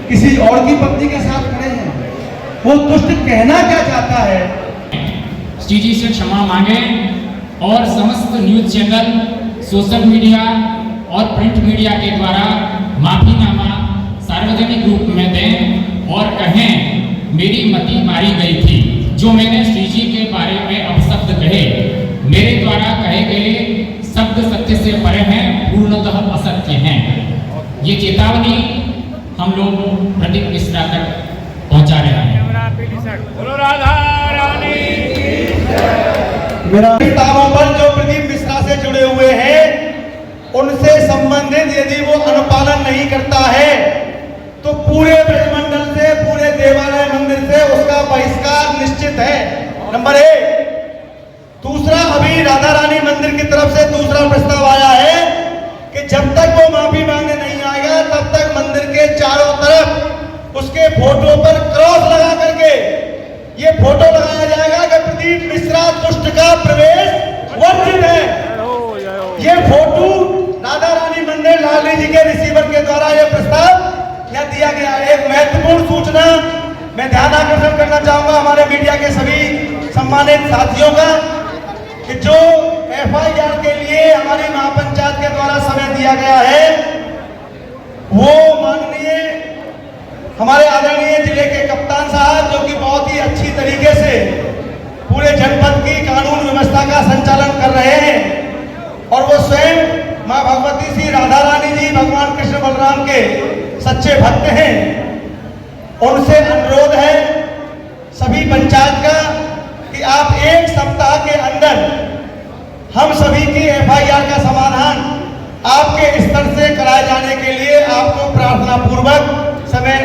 किसी और की पत्नी के साथ खड़े हैं। वो दुष्ट कहना क्या चाहता है? श्री जी से क्षमा मांगे और समस्त न्यूज चैनल, सोशल मीडिया और प्रिंट मीडिया के द्वारा माफीनामा सार्वजनिक रूप में दें और कहें मेरी मति मारी गई थी। जो मैंने श्री जी के बारे में अपशब्द कहे, मेरे द्वारा कहे गए शब्द सत्य से परे हैं, पूर्णतः असत्य हैं। ये चेतावनी हम लोग प्रदीप मिश्रा तक पहुंचा रहे हैं। मेरा किताबों पर जो प्रदीप मिश्रा से जुड़े हुए हैं उनसे संबंधित यदि वो अनुपालन नहीं करता है तो पूरे ब्रजमंडल से, पूरे देवालय मंदिर से उसका बहिष्कार निश्चित है। नंबर 1। दूसरा, अभी राधा रानी मंदिर की तरफ से दूसरा प्रस्ताव आया है कि जब तक वो माफी मांगने नहीं आएगा तब तक मंदिर के चारों तरफ उसके फोटो पर क्रॉस लगा करके ये फोटो लगाया जाएगा कि प्रदीप मिश्रा दुष्ट का प्रवेश वर्जित है। ये फोटो राधा रानी मंदिर लाली जी के रिसीवर के द्वारा ये प्रस्ताव यह दिया गया है। एक महत्वपूर्ण सूचना मैं ध्यान आकर्षण करना चाहूंगा हमारे मीडिया के सभी सम्मानित साथियों का कि जो FIR के लिए हमारी महापंचायत के द्वारा समय दिया गया है वो माननीय हमारे आदरणीय जिले के कप्तान साहब, जो कि बहुत ही अच्छी तरीके से पूरे जनपद की कानून व्यवस्था का संचालन कर रहे हैं और वो स्वयं मां भगवती श्री राधा रानी जी, भगवान कृष्ण बलराम के सच्चे भक्त हैं। उनसे अनुरोध है सभी पंचायत का कि आप एक सप्ताह के अंदर हम सभी की FIR का समाधान आपके स्तर से कराए जाने के लिए आपको प्रार्थना पूर्वक समय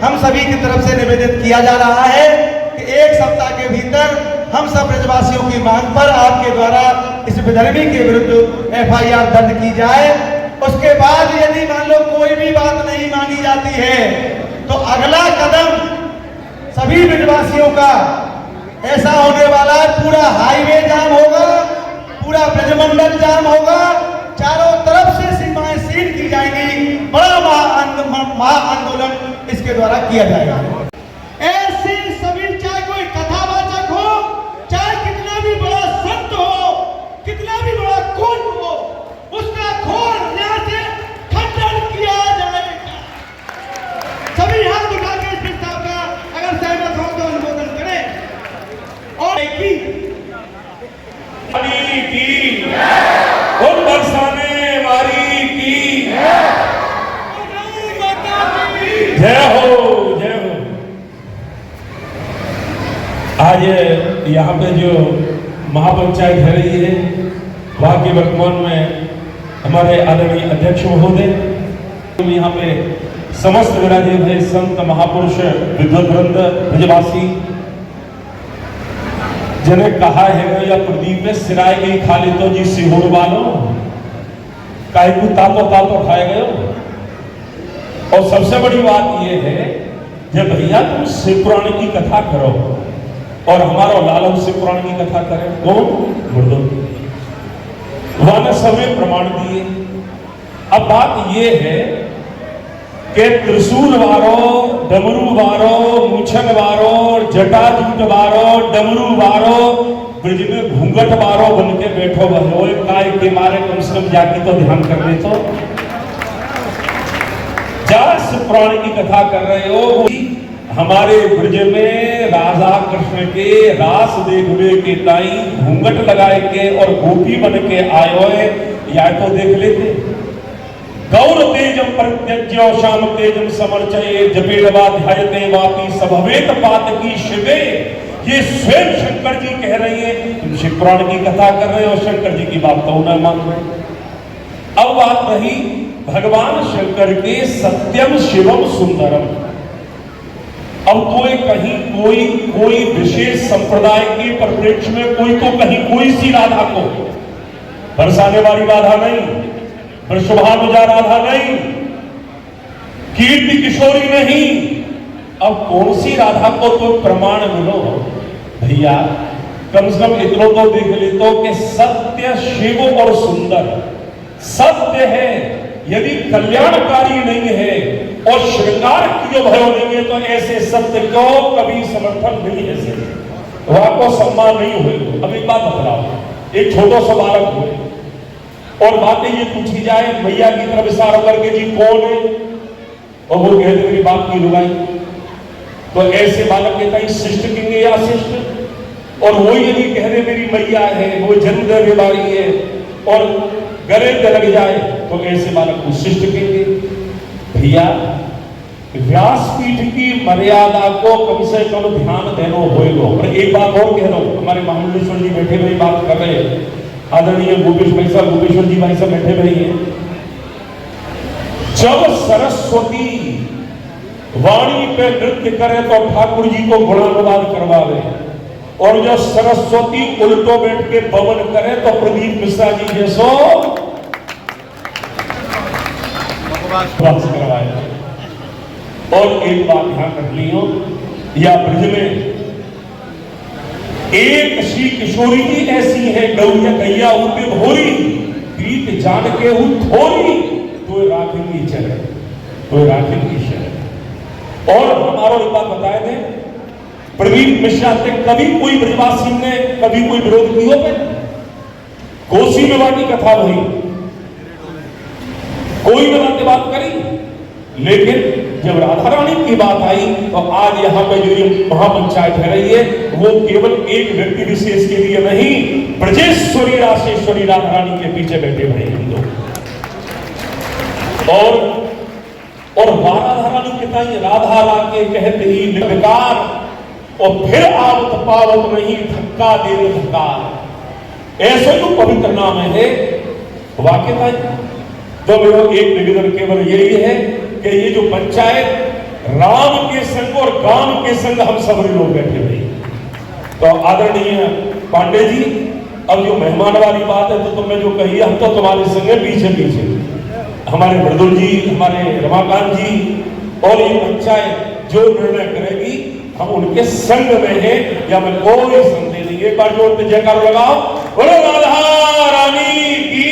हम सभी की तरफ से निवेदित किया जा रहा है कि एक सप्ताह के भीतर हम सब ब्रजवासियों की मांग पर आपके द्वारा इस विधर्मी के विरुद्ध FIR दर्ज की जाए। उसके बाद यदि मान लो कोई भी बात नहीं मानी जाती है तो अगला कदम सभी ब्रजवासियों का ऐसा होने वाला है, पूरा हाईवे जाम होगा, पूरा ब्रजमंडल जाम होगा, चारों तरफ से सीमाएं सील की जाएंगी, बड़ा महाआंदोलन इसके द्वारा किया जाएगा। ऐसे सभी, चाहे कोई कथावाचक हो, चाहे कितना भी बड़ा संत हो, कितना भी बड़ा कौन हो, उसका घोर न्याय से खंडन किया जाएगा। सभी हाथ उठा के इस प्रस्ताव का अगर सहमत हो तो अनुमोदन करें। और उन बरसाने वाली की जय हो, जय हो। आज यहाँ पे जो महापंचायत हो रही है वहाँ के वर्तमान में हमारे आदरणीय अध्यक्ष महोदय, यहाँ पे समस्त विराजे भय संत महापुरुष विद्वत वृंद ब्रजवासी जिन्हें कहा है या प्रदीप में सिराय गई खाली तो जी सिहोर वालों काहे को तातो खाए गए। और सबसे बड़ी बात यह है जब भैया तुम शिव पुराण की कथा करो और हमारा लालम शिव पुराण की कथा करें, कौन गुरुदेव वहां समय प्रमाण दिए। अब बात यह है कि त्रिशूल वारो, डमरू वारो, मूछन वारो, जटाजूट वारो, डमरू वारो, ब्रिज में घूंघट वारो बन के बैठो भलो काय के मारे कम से कम जाके तो ध्यान कर ले। तो जास पुराण की कथा कर रहे हो, हमारे ब्रिज में राधा कृष्ण के रास देखने के ताई घूंघट लगाए के और गोपी बन के आयो है, या तो देख लेते। गौर तेजम प्रत्यज्यो श्याम तेजम समर्चये जपेड़वा ध्यायते वापी सभवेत पात की शिवे। ये स्वयं शंकर जी कह रही है, तुम शिव पुराण की कथा कर रहे हो, शंकर जी की बात तो न मान रहे। अब बात रही भगवान शंकर के सत्यम शिवम सुंदरम। अब कोई कहीं कोई विशेष संप्रदाय के परिप्रेक्ष्य में कोई तो कहीं कोई सी राधा को बरसाने वाली राधा नहीं, वृषभानुजा राधा नहीं, कीर्ति किशोरी नहीं। अब कौन सी राधा को तो प्रमाण मिलो भैया, कम से कम इतना तो देख ले तो कि सत्य शिव और सुंदर सत्य है, यदि कल्याणकारी नहीं है और श्रृंगार की जो भयो देंगे तो ऐसे सत्य को कभी समर्थन नहीं है से वहां को सम्मान नहीं हुए। अब एक बात बतलाओ, एक छोटा सा बालक हुए और बातें ये पूछी जाए मैया की तरफ इशारा करके जी कौन है, और वो कहते मेरी बाप की लुगाई, तो ऐसे बालक कहता है शिष्ट किंगे या शिष्ट, और वो यदि कह दे मेरी मैया है, वो जन्म देने वाली है और गले पे लग जाए तो ऐसे बालक को शिष्ट कहेंगे। भैया व्यासपीठ की मर्यादा को कम से कम ध्यान देना होगा। और एक बात और कह रहा हूं, हमारे महामंडलेश्वर जी बैठे हुए बात कर रहे हैं, आदरणीय गोपेश भाई साहब, गोपेश्वर जी भाई साहब बैठे हुए हैं। जब सरस्वती वाणी पे नृत्य करे तो ठाकुर जी को गुणानुवाद करवावे, और जब सरस्वती उल्टो बैठ के पवन करे तो प्रदीप मिश्रा जी जैसो करवाए। और एक बात ध्यान रख लियो, या ब्रज में एक श्री किशोरी जी ऐसी है, गौया गैया उनपे भोरी, प्रीत जान के हूं थोड़ी, तो राखेंगी चरण, तो राखेंगी शरण। और हमारो एक बात बताए थे, प्रदीप मिश्रा से कभी कोई ब्रजवासी ने कभी कोई विरोध किया पे? कोसी में वाली कथा वही, कोई न बात करी, लेकिन जब राधा रानी की बात आई तो आज यहाँ पे जो ये महापंचायत है रही है वो केवल एक व्यक्ति विशेष के लिए नहीं, ब्रजेश्वरी राशेश्वरी राधा रानी के पीछे बैठे हुए हम लोग। और राधा रानी कहता है राधा लाके कहते ही निर्विकार, और फिर आवत पावत नहीं धक्का दे धक्कार, ऐसे तो पवित्र नाम है वाक्यता। तो मेरा एक निवेदन केवल यही है कि ये जो पंचायत राम के संग और गांव के संग हम सब लोग बैठे हुए, तो आदरणीय पांडे जी, अब जो मेहमान वाली बात है तो तुमने जो कही हम तो तुम्हारे संग पीछे पीछे, हमारे मृदुल जी, हमारे रमाकांत जी, और ये पंचायत जो निर्णय करेगी हम उनके संग में हैं, या मैं कोई संदेह नहीं। एक बार जोर पे जयकार लगाओ, बोलो राधा रानी की।